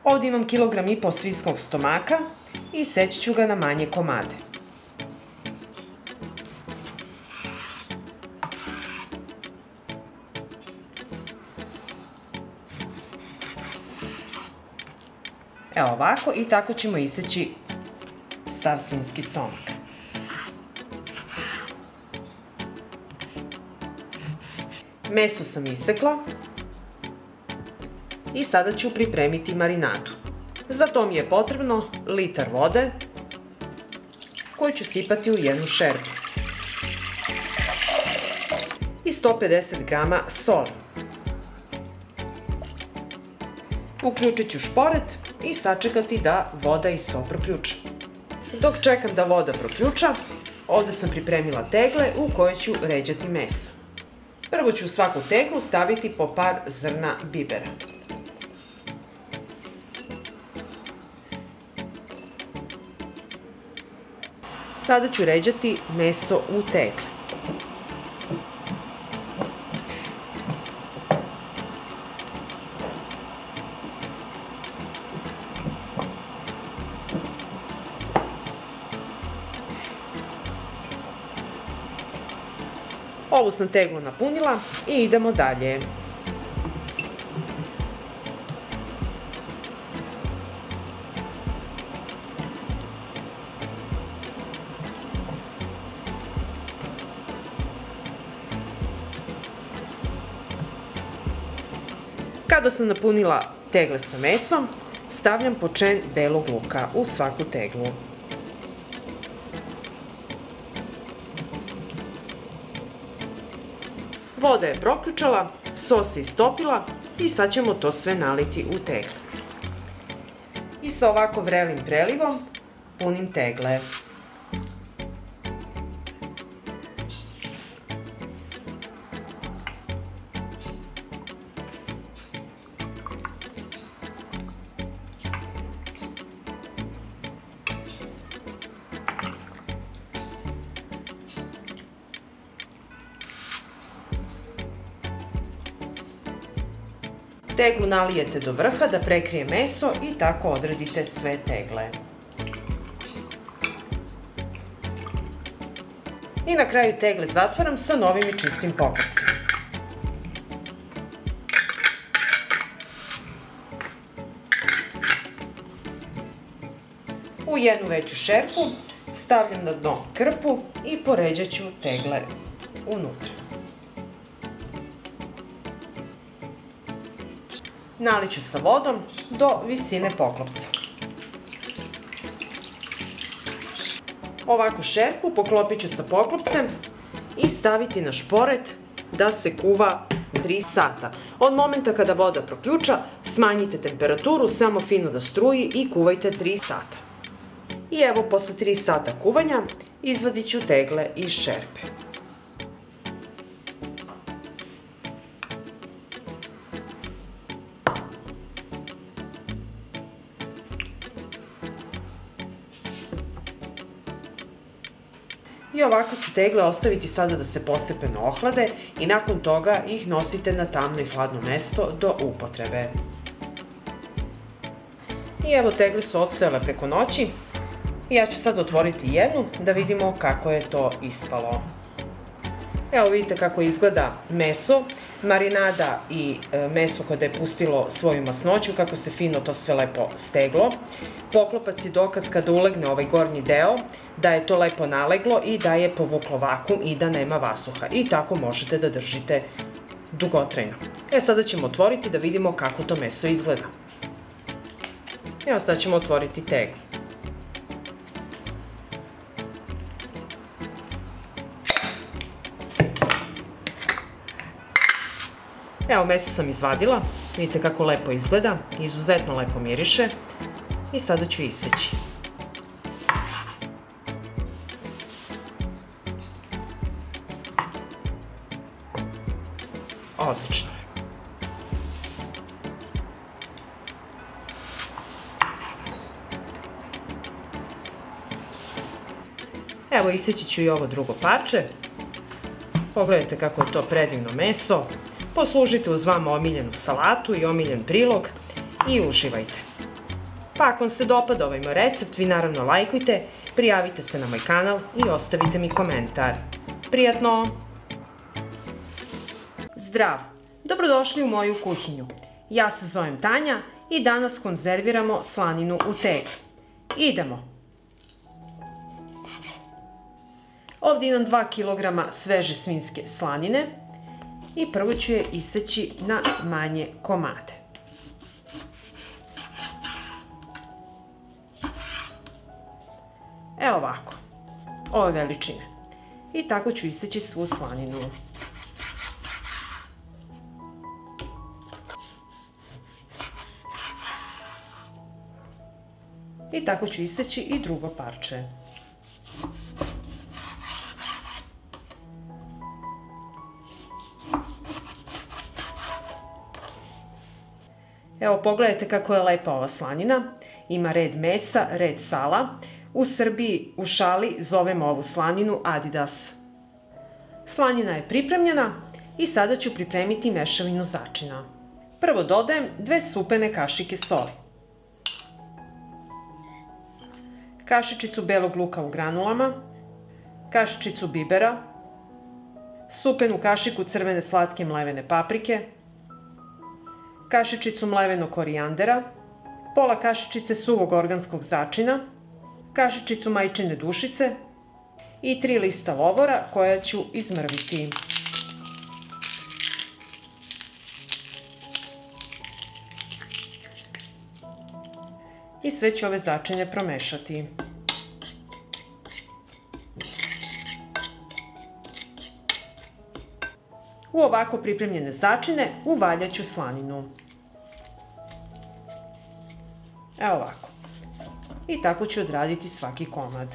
Ovdje imam 1,5 kg svinjskog stomaka i seći ću ga na manje komade. Evo ovako, i tako ćemo iseći sav svinjski stomak. Meso sam isekla i sada ću pripremiti marinadu. Za to mi je potrebno litar vode koju ću sipati u jednu šerpu i 150 g soli. Uključit ću šporet i sačekati da voda i so proključa. Dok čekam da voda proključa, ovdje sam pripremila tegle u koje ću ređati meso. Prvo ću u svaku teglu staviti po par zrna bibera. Sada ću ređati meso u tegle. Ovu sam teglu napunila i idemo dalje. Kada sam napunila tegle sa mesom, stavljam po čen belog luka u svaku teglu. Voda je proključala, sos se istopila i sad ćemo to sve naliti u tegle. I sa ovako vrelim prelivom punim tegle. Teglu nalijete do vrha da prekrije meso i tako odredite sve tegle. I na kraju tegle zatvaram sa novim i čistim poklopcima. U jednu veću šerpu stavljam na dno krpu i poređat ću tegle unutra. Nalit ću sa vodom do visine poklopca. Ovakvu šerpu poklopit ću sa poklopcem i staviti na šporet da se kuva 3 sata. Od momenta kada voda proključa, smanjite temperaturu samo fino da struji i kuvajte 3 sata. I evo, posle 3 sata kuvanja, izvadit ću tegle iz šerpe. I ovako ću tegle ostaviti sada da se postepeno ohlade i nakon toga ih nosite na tamno i hladno mesto do upotrebe. I evo, tegle su odstojale preko noći i ja ću sad otvoriti jednu da vidimo kako je to ispalo. Evo vidite kako izgleda meso, marinada i meso kada je pustilo svoju masnoću, kako se fino to sve lepo steglo. Poklopac je dokaz kada ulegne ovaj gornji deo da je to lepo naleglo i da je povuklo vakum i da nema vazduha. I tako možete da držite dugotrajno. Sada ćemo otvoriti da vidimo kako to meso izgleda. Evo, sad ćemo otvoriti teglu. Evo, meso sam izvadila, vidite kako lepo izgleda, izuzetno lepo miriše i sada ću iseći. Odlično je. Evo, iseći ću i ovo drugo parče. Pogledajte kako je to predivno meso. Poslužite uz vama omiljenu salatu i omiljen prilog i uživajte. Pa ako vam se dopada ovaj moj recept, vi naravno lajkujte, prijavite se na moj kanal i ostavite mi komentar. Prijatno! Zdrav! Dobrodošli u moju kuhinju. Ja se zovem Tanja i danas konzerviramo slaninu u tegli. Idemo! Ovdje imam 2 kg sveže svinjske slanine i prvo ću je iseći na manje komade. Evo ovako, ove veličine. I tako ću iseći svu slaninu. I tako ću iseći i drugo parče. Evo pogledajte kako je lepa ova slanina. Ima red mesa, red sala. U Srbiji u šali zovemo ovu slaninu Adidas. Slanina je pripremljena i sada ću pripremiti mešavinu začina. Prvo dodajem 2 supene kašike soli, kašičicu belog luka u granulama, kašičicu bibera, supenu kašiku crvene slatke mlevene paprike, kašičicu mlevenog korijandera, pola kašičice suvog organskog začina, kašičicu majčine dušice i 3 lista lovora koja ću izmrviti. I sve ću ove začine promešati. U ovako pripremljene začine uvaljat ću slaninu. Evo ovako. I tako ću odraditi svaki komad.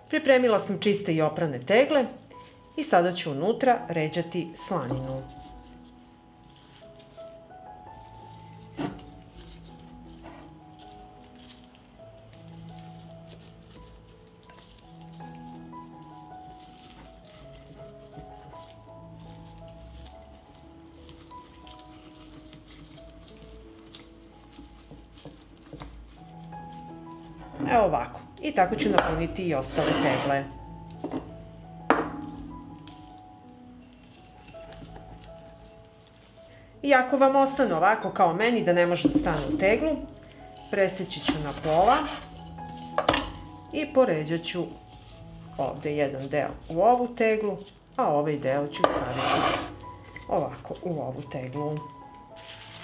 Pripremila sam čiste i oprane tegle i sada ću unutra ređati slaninu. Evo ovako. I tako ću napuniti i ostale tegle. I ako vam ostane ovako kao meni da ne može da stane u teglu, preseći ću na pola i poređat ću ovdje jedan deo u ovu teglu, a ovaj deo ću staviti ovako u ovu teglu.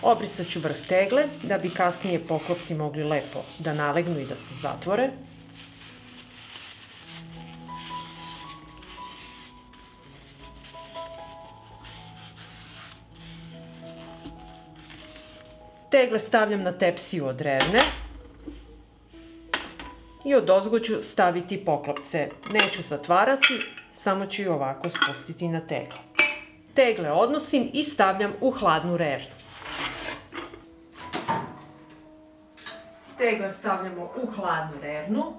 Obrisat ću vrh tegle da bi kasnije poklopci mogli lepo da nalegnu i da se zatvore. Tegle stavljam na tepsiju od revne i odozgo ću staviti poklopce. Neću zatvarati, samo ću ih ovako spustiti na tegle. Tegle odnosim i stavljam u hladnu revnu. Tegle stavljamo u hladnu revnu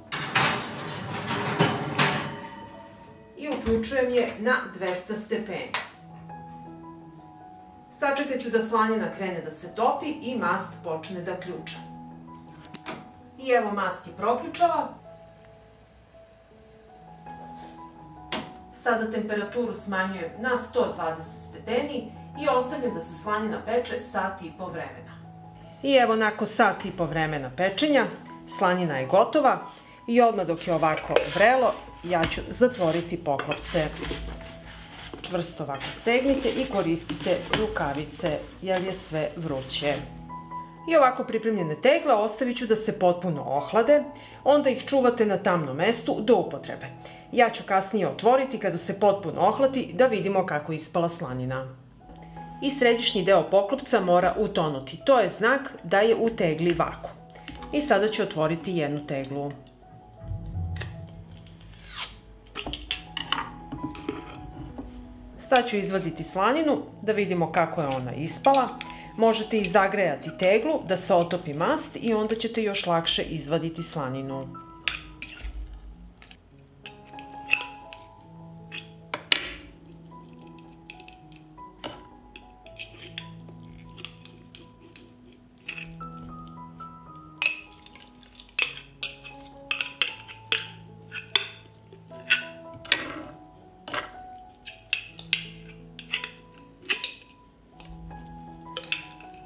i uključujem je na 200 stepeni. Sačekat ću da slanina krene da se topi i mast počne da ključa. I evo mast je proključala. Sada temperaturu smanjujem na 120 stepeni i ostavljam da se slanina peče sat i po vremena. I evo nakon sat i po vremena pečenja, slanina je gotova i odmah dok je ovako vrelo, ja ću zatvoriti poklopce. Čvrsto ovako stegnite i koristite rukavice jer je sve vruće. I ovako pripremljene tegle ostavit ću da se potpuno ohlade, onda ih čuvate na tamnom mestu do upotrebe. Ja ću kasnije otvoriti kada se potpuno ohladi da vidimo kako je ispala slanina. I središnji deo poklopca mora utonuti, to je znak da je u tegli vakuum. I sada ću otvoriti jednu teglu. Sad ću izvaditi slaninu da vidimo kako je ona ispala. Možete i zagrejati teglu da se otopi mast i onda ćete još lakše izvaditi slaninu.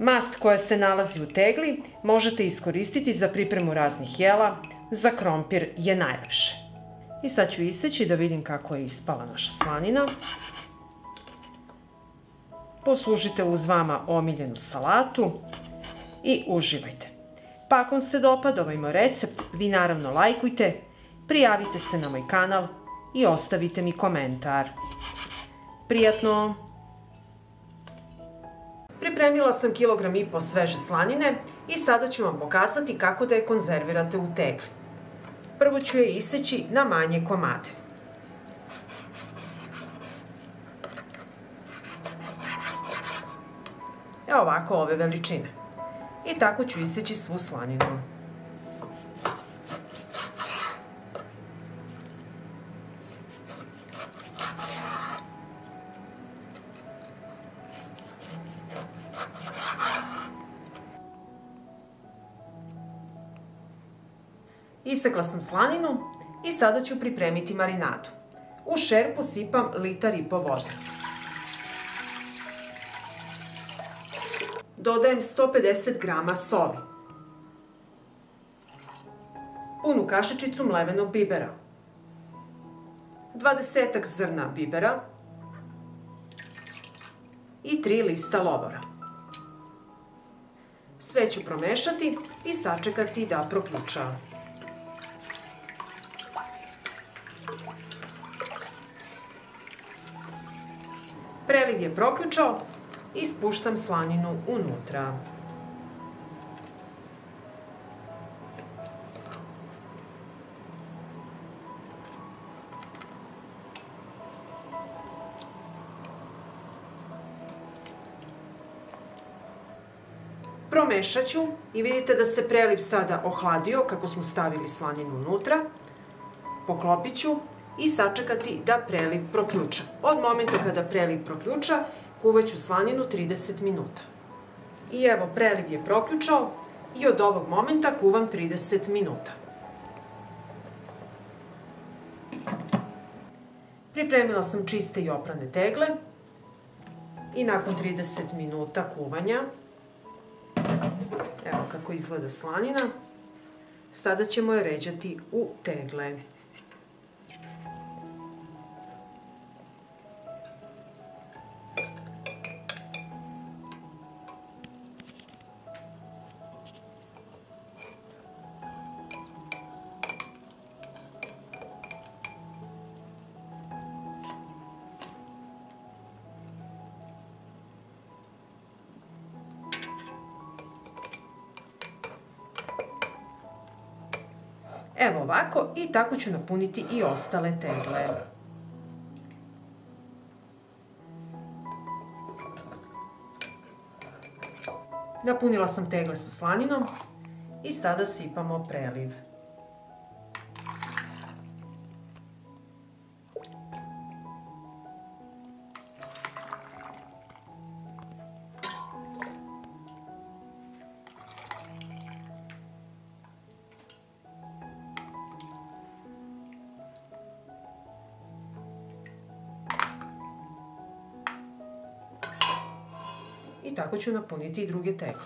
Mast koja se nalazi u tegli možete iskoristiti za pripremu raznih jela, za krompir je najlepše. I sad ću iseći da vidim kako je ispala naša slanina. Poslužite uz vama omiljenu salatu i uživajte. Pa ako vam se dopada ovaj moj recept, vi naravno lajkujte, prijavite se na moj kanal i ostavite mi komentar. Prijatno! Pripremila sam 1,5 kg sveže slanine i sada ću vam pokazati kako da je konzervirate u tegli. Prvo ću je iseći na manje komade. Evo ovako ove veličine. I tako ću iseći svu slaninu. Isekla sam slaninu i sada ću pripremiti marinadu. U šerpu sipam 1,5 litara vode. Dodajem 150 g soli. Punu kašičicu mlevenog bibera. 20 zrna bibera i 3 lista lovora. Sve ću promešati i sačekati da proključa. Preliv je proključao i spuštam slaninu unutra. Promešat ću i vidite da se preliv sada ohladio kako smo stavili slaninu unutra. Poklopit ću i sačekati da preliv proključa. Od momenta kada preliv proključa, kuvat ću slaninu 30 minuta. I evo, preliv je proključao i od ovog momenta kuvam 30 minuta. Pripremila sam čiste i oprane tegle i nakon 30 minuta kuvanja, evo kako izgleda slanina, sada ćemo je ređati u tegle. Evo ovako i tako ću napuniti i ostale tegle. Napunila sam tegle sa slaninom i sada sipamo preliv. I tako ću napuniti i druge tegle.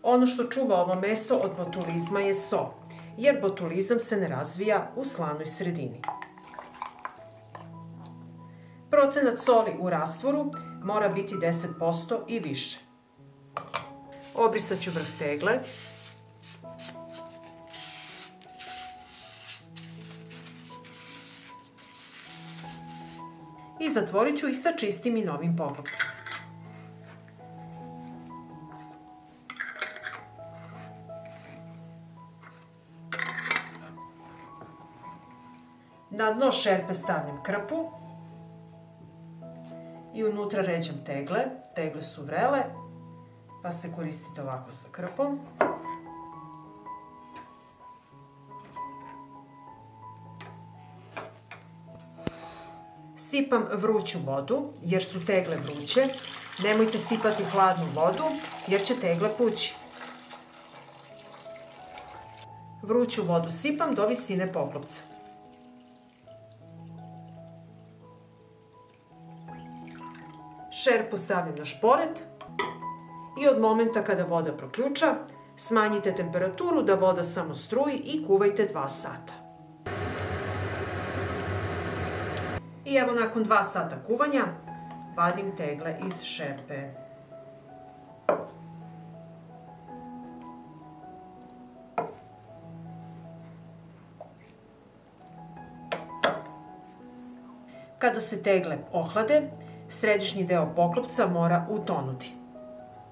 Ono što čuva ovo meso od botulizma je so, jer botulizam se ne razvija u slanoj sredini. Procenat soli u rastvoru mora biti 10% i više. Obrisat ću vrh tegle. I zatvorit ću ih sa čistim i novim poklopcima. Na dno šerpe stavljam krpu i unutra ređam tegle. Tegle su vrele, pa se koristite ovako sa krpom. Sipam vruću vodu jer su tegle vruće. Nemojte sipati hladnu vodu jer će tegle pući. Vruću vodu sipam do visine poklopca. Šerpu stavljam na šporet i od momenta kada voda proključa, smanjite temperaturu da voda samo struji i kuvajte 2 sata. I evo nakon 2 sata kuvanja, vadim tegle iz šerpe. Kada se tegle ohlade, središnji deo poklopca mora utonuti.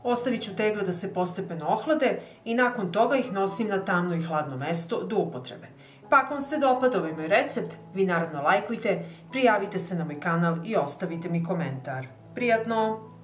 Ostavit ću tegle da se postepeno ohlade i nakon toga ih nosim na tamno i hladno mesto do upotrebe. Pa ako vam se dopada ovaj moj recept, vi naravno lajkujte, prijavite se na moj kanal i ostavite mi komentar. Prijatno!